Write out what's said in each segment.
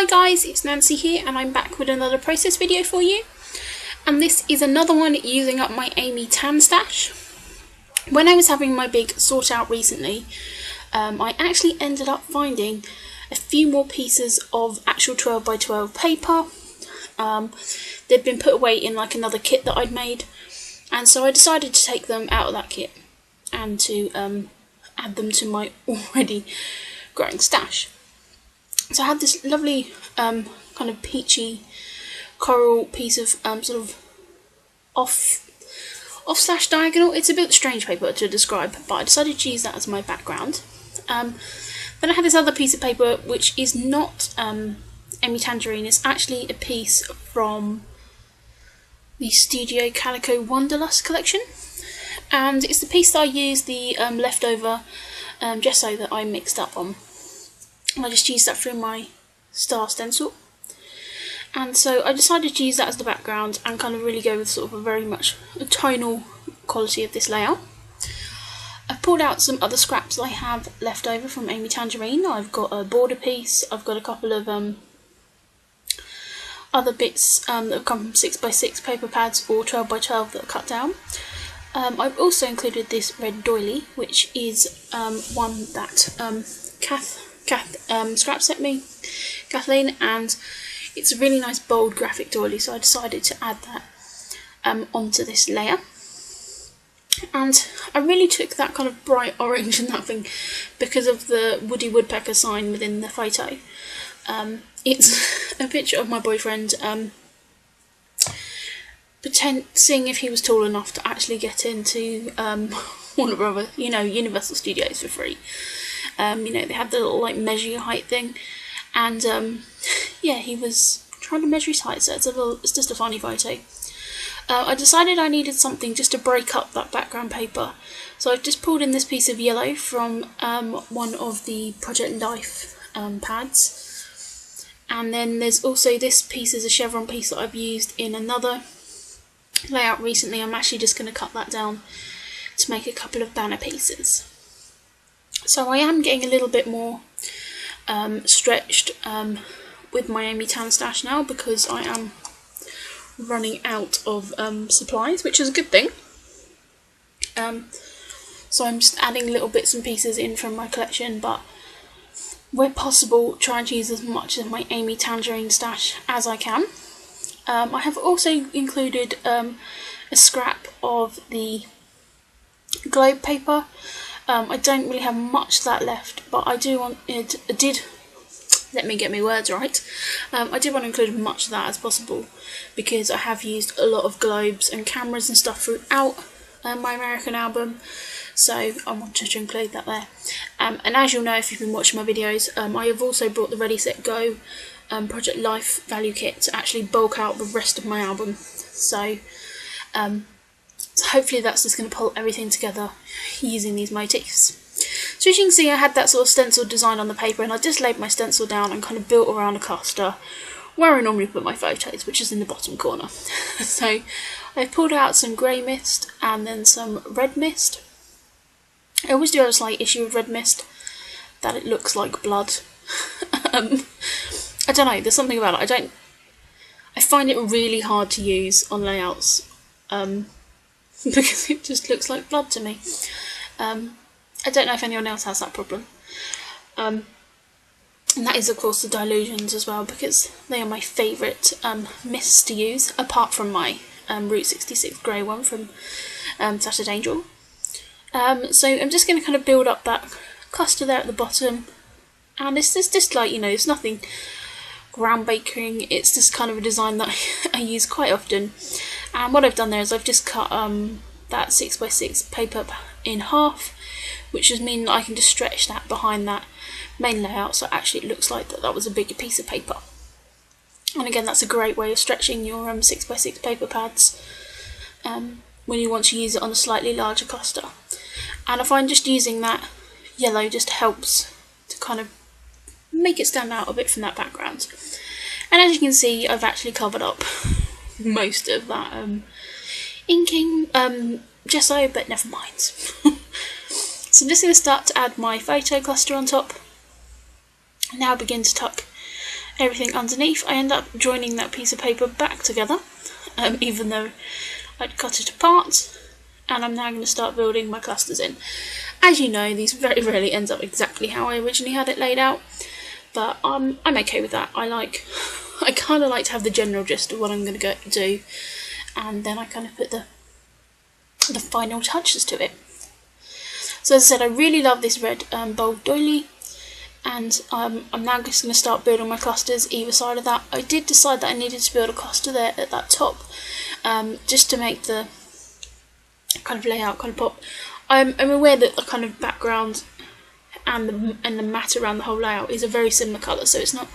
Hi guys, it's Nancy here and I'm back with another process video for you. And this is another one using up my Amy Tan stash. When I was having my big sort out recently, I actually ended up finding a few more pieces of actual 12x12 paper. They'd been put away in like another kit that I'd made, and so I decided to take them out of that kit and to add them to my already growing stash. So I had this lovely kind of peachy coral piece of sort of off slash diagonal. It's a bit strange paper to describe, but I decided to use that as my background. Then I had this other piece of paper which is not Amy Tangerine. It's actually a piece from the Studio Calico Wanderlust collection, and it's the piece that I used the leftover gesso that I mixed up on. I just used that through my star stencil, and so I decided to use that as the background and kind of really go with sort of a very much a tonal quality of this layout. I've pulled out some other scraps that I have left over from Amy Tangerine. I've got a border piece, I've got a couple of other bits that have come from 6x6 paper pads or 12x12 that are cut down. I've also included this red doily, which is one that Kath scrap sent me, Kathleen, and it's a really nice bold graphic doily, so I decided to add that onto this layer. And I really took that kind of bright orange and that thing because of the Woody Woodpecker sign within the photo. It's a picture of my boyfriend seeing if he was tall enough to actually get into Warner Brothers, Universal Studios for free. They had the little like measure your height thing, and yeah, he was trying to measure his height, so it's just a funny photo. I decided I needed something just to break up that background paper, so I've just pulled in this piece of yellow from one of the Project Life pads, and then there's also this piece is a chevron piece that I've used in another layout recently. I'm actually just going to cut that down to make a couple of banner pieces. So I am getting a little bit more stretched with my Amy Tan stash now, because I am running out of supplies, which is a good thing. So I'm just adding little bits and pieces in from my collection, but where possible trying to use as much of my Amy Tangerine stash as I can. I have also included a scrap of the globe paper. I don't really have much of that left, but I did want to include as much of that as possible, because I have used a lot of globes and cameras and stuff throughout my American album, so I wanted to include that there. And as you'll know if you've been watching my videos, I have also brought the Ready Set Go Project Life value kit to actually bulk out the rest of my album, so hopefully that's just going to pull everything together using these motifs. So as you can see, I had that sort of stencil design on the paper, and I just laid my stencil down and kind of built around a cluster where I normally put my photos, which is in the bottom corner. So I pulled out some grey mist and then some red mist. I always do have a slight issue with red mist, that it looks like blood. I don't know, there's something about it. I find it really hard to use on layouts, because it just looks like blood to me. I don't know if anyone else has that problem. And that is of course the Dilutions as well, because they are my favourite mists to use, apart from my Route 66 grey one from Tattered Angel. So I'm just going to kind of build up that cluster there at the bottom, and it's just like, it's nothing groundbreaking, it's just kind of a design that I use quite often. And what I've done there is I've just cut that 6x6 paper in half, which just means I can just stretch that behind that main layout, so actually it looks like that was a bigger piece of paper. And again, that's a great way of stretching your 6x6 paper pads when you want to use it on a slightly larger cluster. And I find just using that yellow just helps to kind of make it stand out a bit from that background. And as you can see, I've actually covered up most of that inking gesso, but never mind. So I'm just going to start to add my photo cluster on top. Now begin to tuck everything underneath, I end up joining that piece of paper back together, even though I'd cut it apart, and I'm now going to start building my clusters in. As you know, these very rarely ends up exactly how I originally had it laid out, but I'm okay with that. I kind of like to have the general gist of what I'm going to do, and then I kind of put the final touches to it. So as I said, I really love this red bold doily, and I'm now just going to start building my clusters either side of that. I did decide that I needed to build a cluster there at that top, just to make the kind of layout kind of pop. I'm aware that the kind of background and the mat around the whole layout is a very similar colour, so it's not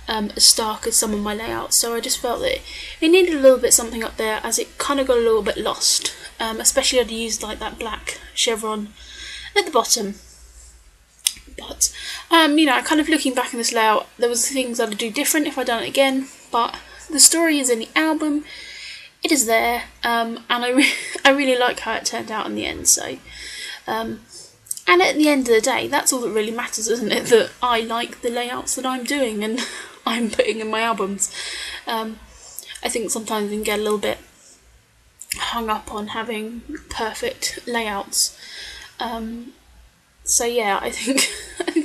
as stark as some of my layouts. So I just felt that it needed a little bit something up there, as it kind of got a little bit lost. Especially I'd used like that black chevron at the bottom. But you know, kind of looking back in this layout, there was things I'd do different if I'd done it again. But the story is in the album. It is there, and I really like how it turned out in the end. So, and at the end of the day, that's all that really matters, isn't it? That I like the layouts that I'm doing and I'm putting in my albums. I think sometimes we can get a little bit hung up on having perfect layouts. So yeah, I think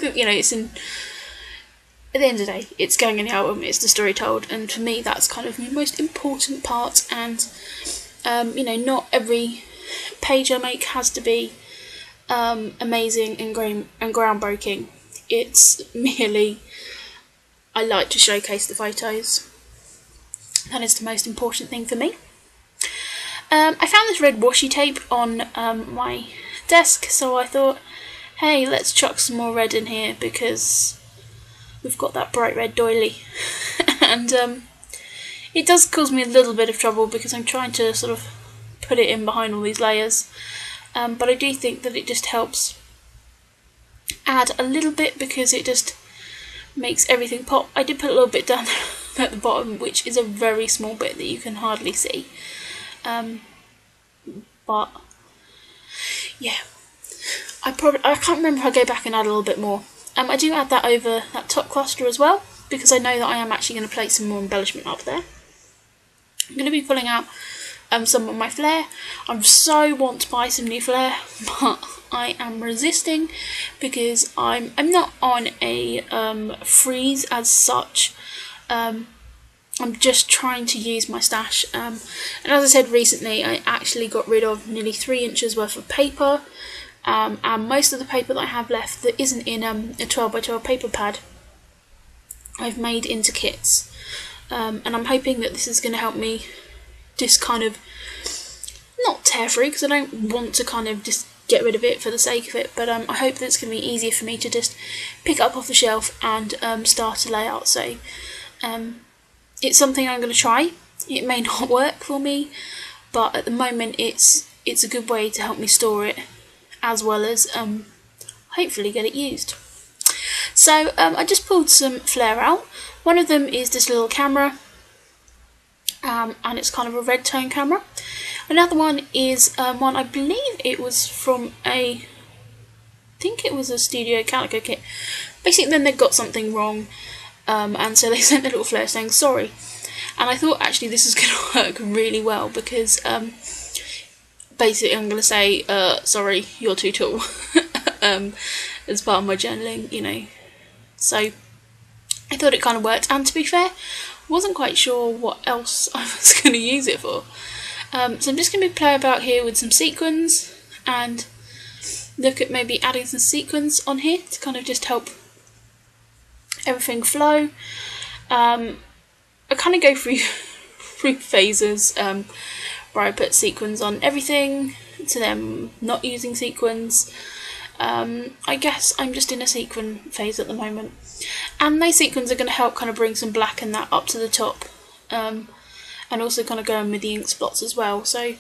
that, you know, it's in. At the end of the day, it's going in the album, it's the story told, and for me that's kind of the most important part. And you know, not every page I make has to be amazing and groundbreaking. It's merely, I like to showcase the photos. That is the most important thing for me. I found this red washi tape on my desk, so I thought, hey, let's chuck some more red in here because we've got that bright red doily. And it does cause me a little bit of trouble because I'm trying to sort of put it in behind all these layers, but I do think that it just helps add a little bit because it just makes everything pop. I did put a little bit down at the bottom, which is a very small bit that you can hardly see, but yeah, I can't remember if I go back and add a little bit more. I do add that over that top cluster as well, because I know that I am actually going to place some more embellishment up there. I'm going to be pulling out some of my flare. I so want to buy some new flare, but I am resisting because I'm not on a freeze as such. I'm just trying to use my stash. And as I said recently, I actually got rid of nearly 3 inches worth of paper. And most of the paper that I have left that isn't in a 12x12 paper pad, I've made into kits, and I'm hoping that this is going to help me just kind of not tear through, because I don't want to kind of just get rid of it for the sake of it, but I hope that it's going to be easier for me to just pick it up off the shelf and start a layout. So it's something I'm going to try. It may not work for me, but at the moment it's a good way to help me store it, as well as hopefully get it used. So I just pulled some flare out. One of them is this little camera, and it's kind of a red tone camera. Another one is one, I believe it was from I think it was a Studio Calico kit. Basically then they got something wrong, and so they sent a little flare saying sorry. And I thought actually this is going to work really well because basically I'm going to say, sorry, you're too tall, as part of my journaling, you know. So I thought it kind of worked, and to be fair, wasn't quite sure what else I was going to use it for. So I'm just going to play about here with some sequins, and look at maybe adding some sequins on here to kind of just help everything flow. I kind of go through phases, where I put sequins on everything, to them not using sequins. I guess I'm just in a sequin phase at the moment, and those sequins are going to help kind of bring some black and that up to the top, and also kind of go in with the ink spots as well. So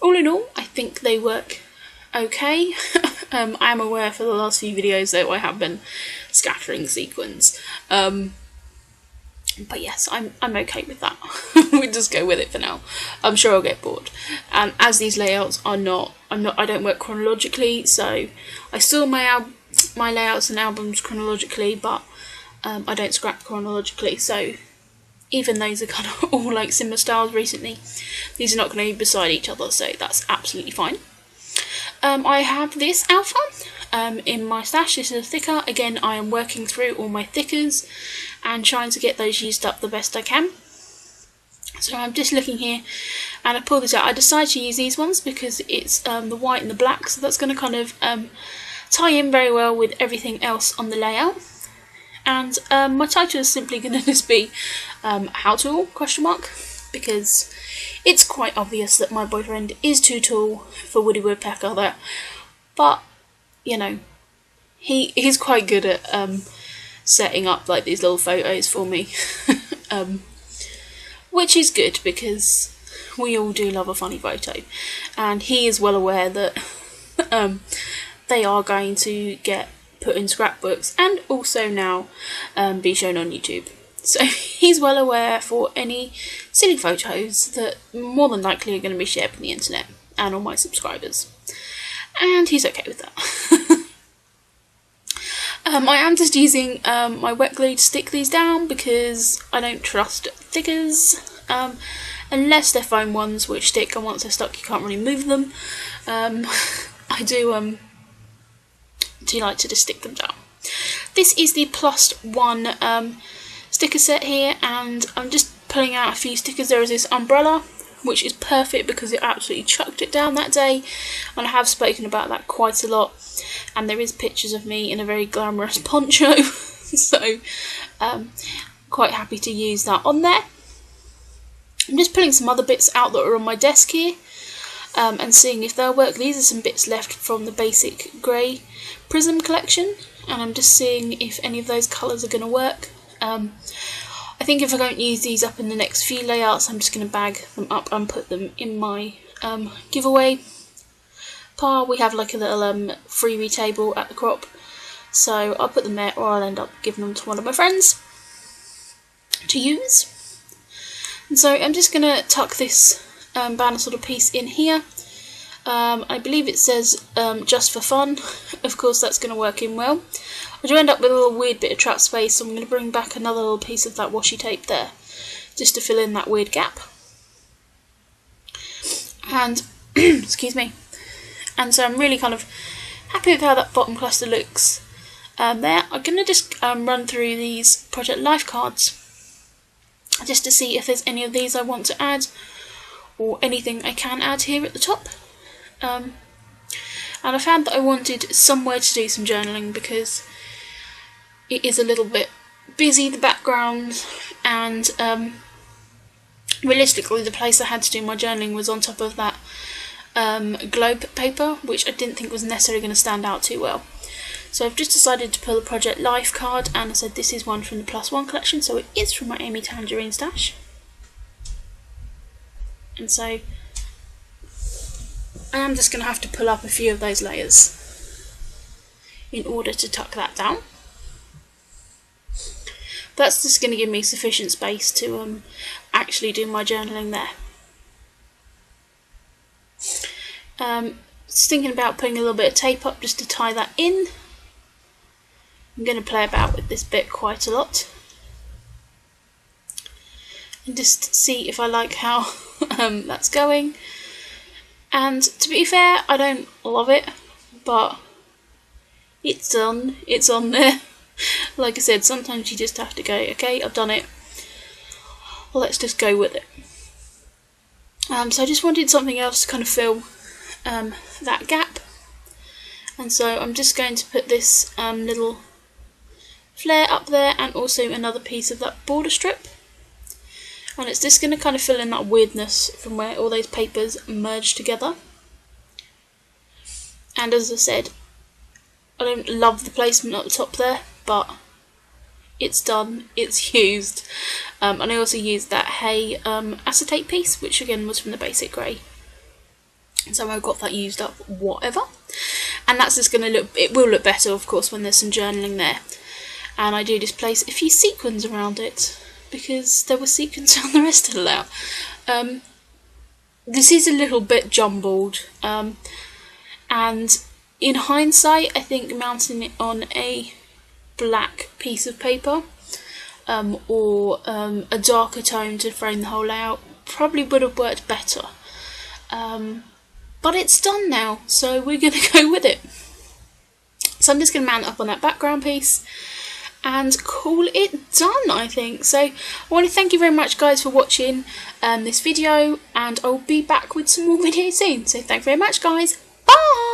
all in all, I think they work okay. I am aware for the last few videos that I have been scattering sequins, but yes, I'm okay with that. We'll just go with it for now. I'm sure I'll get bored. And as these layouts are I don't work chronologically, so I store my layouts and albums chronologically, but I don't scrap chronologically, so even those are kind of all like similar styles recently, these are not going to be beside each other, so that's absolutely fine. I have this alpha in my stash. This is a thicker. Again, I am working through all my thickers and trying to get those used up the best I can. So I'm just looking here and I pulled this out. I decided to use these ones because it's the white and the black, so that's going to kind of tie in very well with everything else on the layout. And my title is simply going to just be how tall, question mark, because it's quite obvious that my boyfriend is too tall for Woody Woodpecker there, but you know, he's quite good at setting up like these little photos for me, which is good because we all do love a funny photo, and he is well aware that they are going to get put in scrapbooks and also now be shown on YouTube. So he's well aware for any silly photos that more than likely are going to be shared on the internet and on my subscribers. And he's okay with that. I am just using my wet glue to stick these down because I don't trust thickers unless they're foam ones which stick, and once they're stuck you can't really move them. I do like to just stick them down. This is the +1 sticker set here, and I'm just pulling out a few stickers. There is this umbrella, which is perfect because it absolutely chucked it down that day, and I have spoken about that quite a lot, and there is pictures of me in a very glamorous poncho, so quite happy to use that on there. I'm just pulling some other bits out that are on my desk here and seeing if they'll work. These are some bits left from the basic grey prism collection, and I'm just seeing if any of those colours are going to work. I think if I don't use these up in the next few layouts, I'm just going to bag them up and put them in my giveaway pile. We have like a little freebie table at the crop, so I'll put them there, or I'll end up giving them to one of my friends to use. And so I'm just going to tuck this banner sort of piece in here. I believe it says just for fun. Of course that's going to work in well. I do end up with a little weird bit of trap space, so I'm going to bring back another little piece of that washi tape there just to fill in that weird gap. And excuse me. And so I'm really kind of happy with how that bottom cluster looks there. I'm going to just run through these Project Life cards just to see if there's any of these I want to add, or anything I can add here at the top. And I found that I wanted somewhere to do some journaling because it is a little bit busy, the background, and realistically the place I had to do my journaling was on top of that globe paper, which I didn't think was necessarily going to stand out too well. So I've just decided to pull a Project Life card, and I said this is one from the +1 collection, so it is from my Amy Tangerine Stash. And so I am just going to have to pull up a few of those layers in order to tuck that down. That's just going to give me sufficient space to actually do my journaling there. Just thinking about putting a little bit of tape up just to tie that in. I'm going to play about with this bit quite a lot and just see if I like how that's going. And to be fair, I don't love it, but it's done, it's on there. Like I said, sometimes you just have to go, okay, I've done it, well, let's just go with it. So I just wanted something else to kind of fill that gap, and so I'm just going to put this little flare up there, and also another piece of that border strip, and it's just going to kind of fill in that weirdness from where all those papers merge together. And as I said, I don't love the placement at the top there, but it's done, it's used. And I also used that hay acetate piece, which again was from the basic grey, so I got that used up, whatever. And that's just going to look, it will look better of course when there's some journaling there. And I do just place a few sequins around it, because there were sequins on the rest of the layout. This is a little bit jumbled, and in hindsight I think mounting it on a black piece of paper, or a darker tone to frame the whole layout, probably would have worked better. But it's done now, so we're going to go with it. So I'm just going to mount up on that background piece and call it done, I think. So I want to thank you very much, guys, for watching this video, and I'll be back with some more videos soon. So thank you very much, guys. Bye!